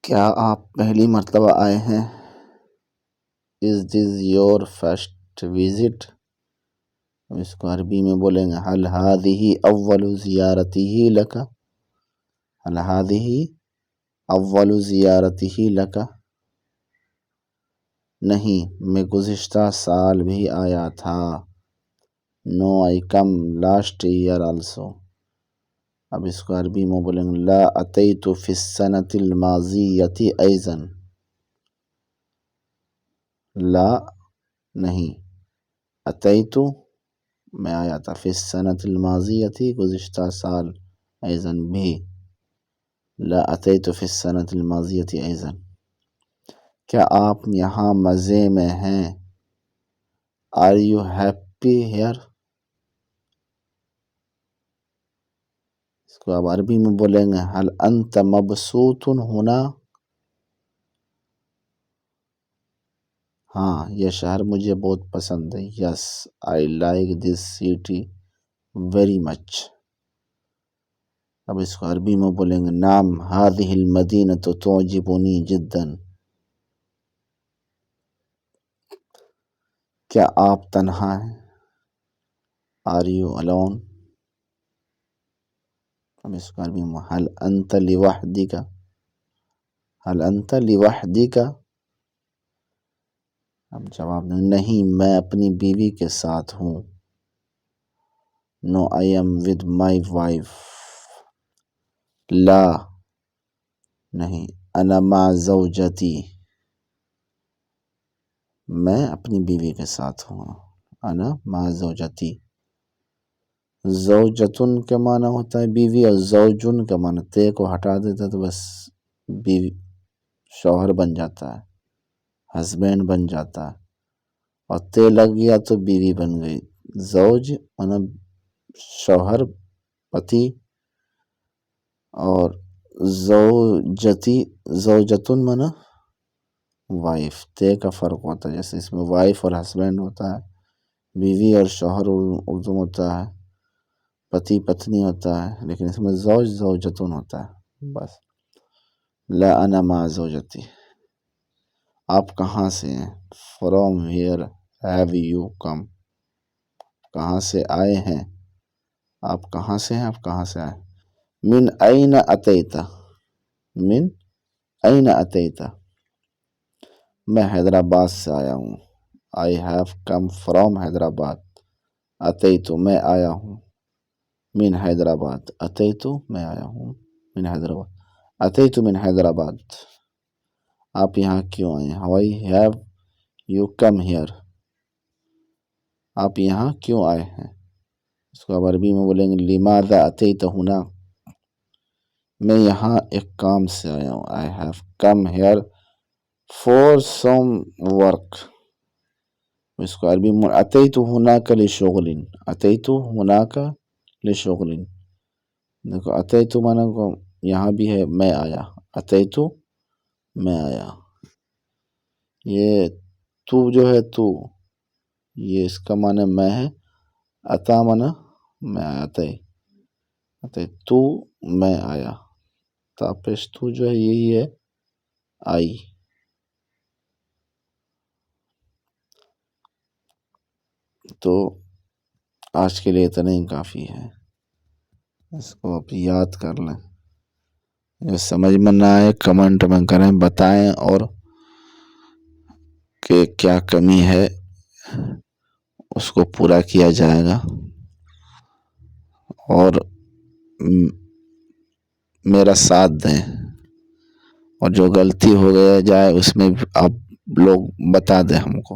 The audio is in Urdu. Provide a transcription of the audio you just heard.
کیا آپ پہلی مرتبہ آئے ہیں؟ Is this your first visit؟ اس کو عربی میں بولیں گے هل هذه اول زیارته لك؟ هل هذه اول زیارته لك؟ نہیں، میں گزشتہ سال بھی آیا تھا. No, I come last year also. اب اس کو عربی میں بولیں گے لا اتیت فی السنة الماضیۃ ایضا. لا نہیں، اتیت میں آیا تھا، فی السنة الماضیۃ گزشتہ سال، ایضا بھی، لا اتیت فی السنة الماضیۃ ایضا. کیا آپ یہاں مزے میں ہیں؟ Are you happy here؟ اس کو اب عربی میں بولیں گے هل انت مبسوط ہنا؟ ہاں، یہ شہر مجھے بہت پسند ہے. Yes, I like this city very much. اب اس کو عربی میں بولیں گے نعم هذه المدینة تعجبنی جدا. کیا آپ تنہا ہیں؟ Are you alone؟ اب اس کو عربی میں هل انت لوحدک؟ هل انت لوحدک؟ اب جواب نہیں، میں اپنی بیوی کے ساتھ ہوں. No, I am with my wife. لا نہیں، انا مع زوجتی، میں اپنی بیوی کے ساتھ ہوں. انا مع زوجتی. زوجتن کا معنی ہوتا ہے بیوی، اور زوجن کا معنی تے کو ہٹا دیتا تو بس بیوی، شوہر بن جاتا ہے، ہسبینڈ بن جاتا ہے، اور تے لگ گیا تو بیوی بن گئی. زوج معنی شوہر، پتی، اور زوجتی، زوجتن معنی وائف. تے کا فرق ہوتا ہے، جیسے اس میں وائف اور ہسبینڈ ہوتا ہے، بیوی اور شوہر اردو میں ہوتا ہے، پتی پتنی ہوتا ہے، لیکن اس میں زوج زوجتن ہوتا ہے بس. لا انا مع زوجتی. آپ کہاں سے ہیں؟ From where have you come؟ کہاں سے آئے ہیں؟ آپ کہاں سے ہیں؟ آپ کہاں سے آئے؟ من این اتیت؟ من این اتیت؟ میں حیدرآباد سے آیا ہوں. I have come from Hyderabad. اتیت میں آیا ہوں. من حیدرآباد. اتیت میں آیا ہوں من حیدرآباد. اتیت من حیدرآباد. آپ یہاں کیوں آئے ہیں؟ Why have you come here؟ آپ یہاں کیوں آئے ہیں؟ اس کو عربی میں بولیں گے لماذا اتیت ہنا؟ میں یہاں ایک کام سے آیا ہوں. I have come here for some work. اس کو عربی میں اتیت ہناک لشغل. اتیت ہناک لشغل. دیکھو اتیت معنی کو یہاں بھی ہے میں آیا. اتیت میں آیا. یہ تو جو ہے تو، یہ اس کا معنی میں ہے. اتا معنی میں آیا. تے تو میں آیا. تاپش تو جو ہے یہی ہے آئی. تو آج کے لیے اتنا ہی کافی ہے. اس کو آپ یاد کر لیں. جو سمجھ میں نہ آئے کمنٹ میں کریں، بتائیں، اور کہ کیا کمی ہے اس کو پورا کیا جائے گا. اور میرا ساتھ دیں، اور جو غلطی ہو گیا جائے اس میں آپ لوگ بتا دیں ہم کو.